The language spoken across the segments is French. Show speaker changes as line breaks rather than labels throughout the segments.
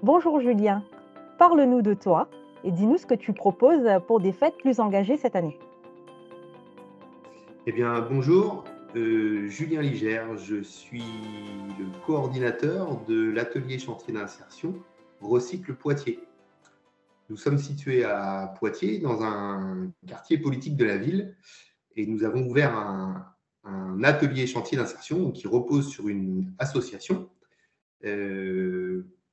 Bonjour Julien, parle-nous de toi et dis-nous ce que tu proposes pour des fêtes plus engagées cette année.
Eh bien, bonjour, Julien Ligère, je suis le coordinateur de l'atelier chantier d'insertion Recycle Poitiers. Nous sommes situés à Poitiers, dans un quartier politique de la ville, et nous avons ouvert un atelier chantier d'insertion qui repose sur une association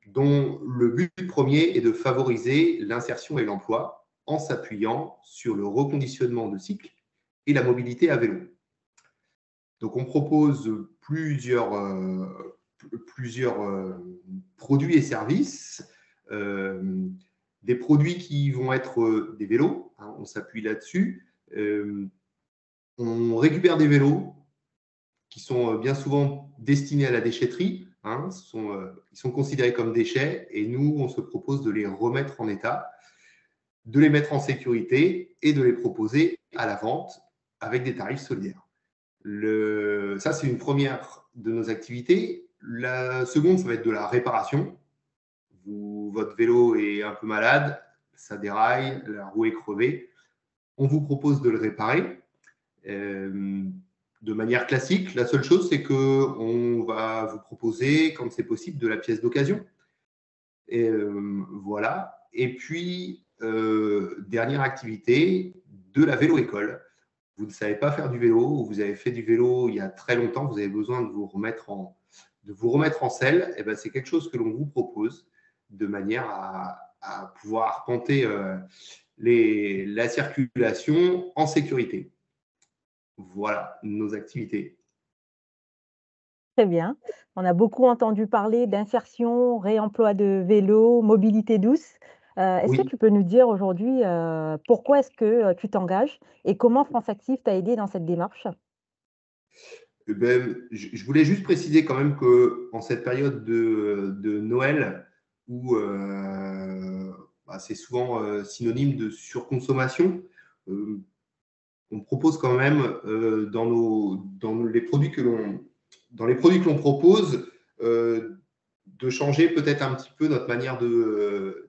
dont le but premier est de favoriser l'insertion et l'emploi en s'appuyant sur le reconditionnement de cycles et la mobilité à vélo. Donc, on propose plusieurs produits et services. Euh, des produits qui vont être des vélos, hein, on s'appuie là-dessus. On récupère des vélos qui sont bien souvent destinés à la déchetterie. Hein, ils sont considérés comme déchets et nous, on se propose de les remettre en état, de les mettre en sécurité et de les proposer à la vente avec des tarifs solidaires. Ça, c'est une première de nos activités. La seconde, ça va être de la réparation. Votre vélo est un peu malade, ça déraille, la roue est crevée. On vous propose de le réparer de manière classique. La seule chose, c'est qu'on va vous proposer, quand c'est possible, de la pièce d'occasion. Voilà. Et puis, dernière activité, de la vélo-école. Vous ne savez pas faire du vélo, ou vous avez fait du vélo il y a très longtemps, vous avez besoin de vous remettre en selle, et ben c'est quelque chose que l'on vous propose de manière à pouvoir arpenter la circulation en sécurité. Voilà nos activités.
Très bien. On a beaucoup entendu parler d'insertion, réemploi de vélos, mobilité douce. Est-ce que
Oui,
tu peux nous dire aujourd'hui pourquoi est-ce que tu t'engages et comment France Active t'a aidé dans cette démarche?
ben, je voulais juste préciser quand même qu'en cette période de Noël, où c'est souvent synonyme de surconsommation, euh, on propose quand même dans les produits que l'on propose de changer peut-être un petit peu notre manière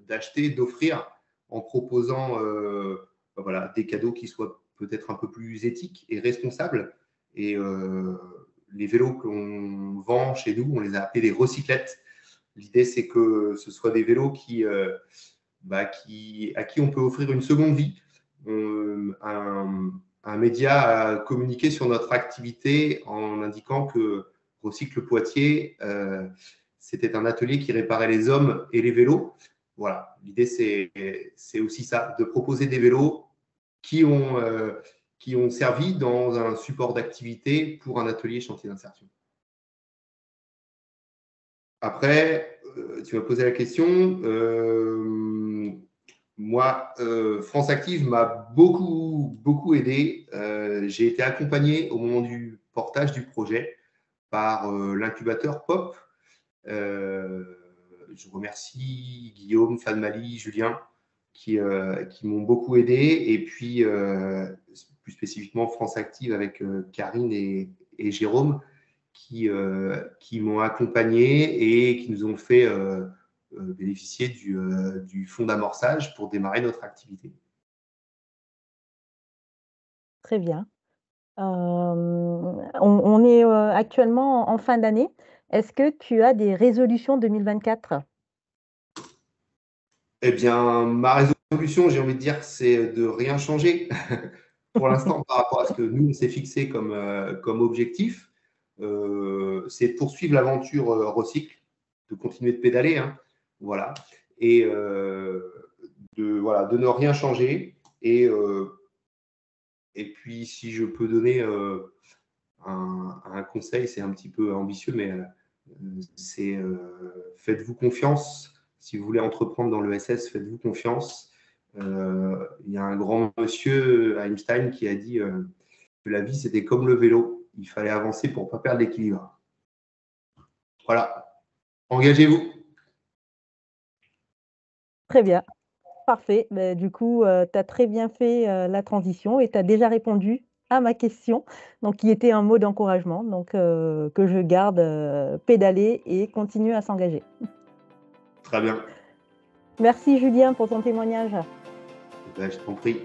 d'acheter, d'offrir en proposant voilà, des cadeaux qui soient peut-être un peu plus éthiques et responsables. Et les vélos qu'on vend chez nous, on les a appelés des recyclettes. L'idée, c'est que ce soit des vélos à qui on peut offrir une seconde vie, un média à communiquer sur notre activité en indiquant que Recycle Poitiers, c'était un atelier qui réparait les hommes et les vélos. Voilà, l'idée c'est aussi ça, de proposer des vélos qui ont, euh, qui ont servi dans un support d'activité pour un atelier chantier d'insertion. Après, tu m'as posé la question. Moi, France Active m'a beaucoup aidé. J'ai été accompagné au moment du portage du projet par l'incubateur POP. Euh, je remercie Guillaume, Fanmali, Julien qui m'ont beaucoup aidé. Et puis, plus spécifiquement, France Active avec Karine et Jérôme qui m'ont accompagné et qui nous ont fait bénéficier du fonds d'amorçage pour démarrer notre activité.
Très bien. On est actuellement en fin d'année. Est-ce que tu as des résolutions 2024?
Eh bien, ma résolution, j'ai envie de dire, c'est de rien changer pour l'instant par rapport à ce que nous, on s'est fixé comme objectif. C'est de poursuivre l'aventure recycle, de continuer de pédaler, hein, voilà, et de ne rien changer. Et puis, si je peux donner un conseil, c'est un petit peu ambitieux, mais c'est faites-vous confiance. Si vous voulez entreprendre dans l'ESS, faites-vous confiance. Il y a un grand monsieur, Einstein, qui a dit que la vie, c'était comme le vélo. Il fallait avancer pour ne pas perdre l'équilibre. Voilà. Engagez-vous.
Très bien. Parfait. Beh, du coup, tu as très bien fait, la transition et tu as déjà répondu à ma question, donc qui était un mot d'encouragement, donc que je garde, pédaler et continuer à s'engager.
Très bien.
Merci Julien pour ton témoignage.
Ben, je t'en prie.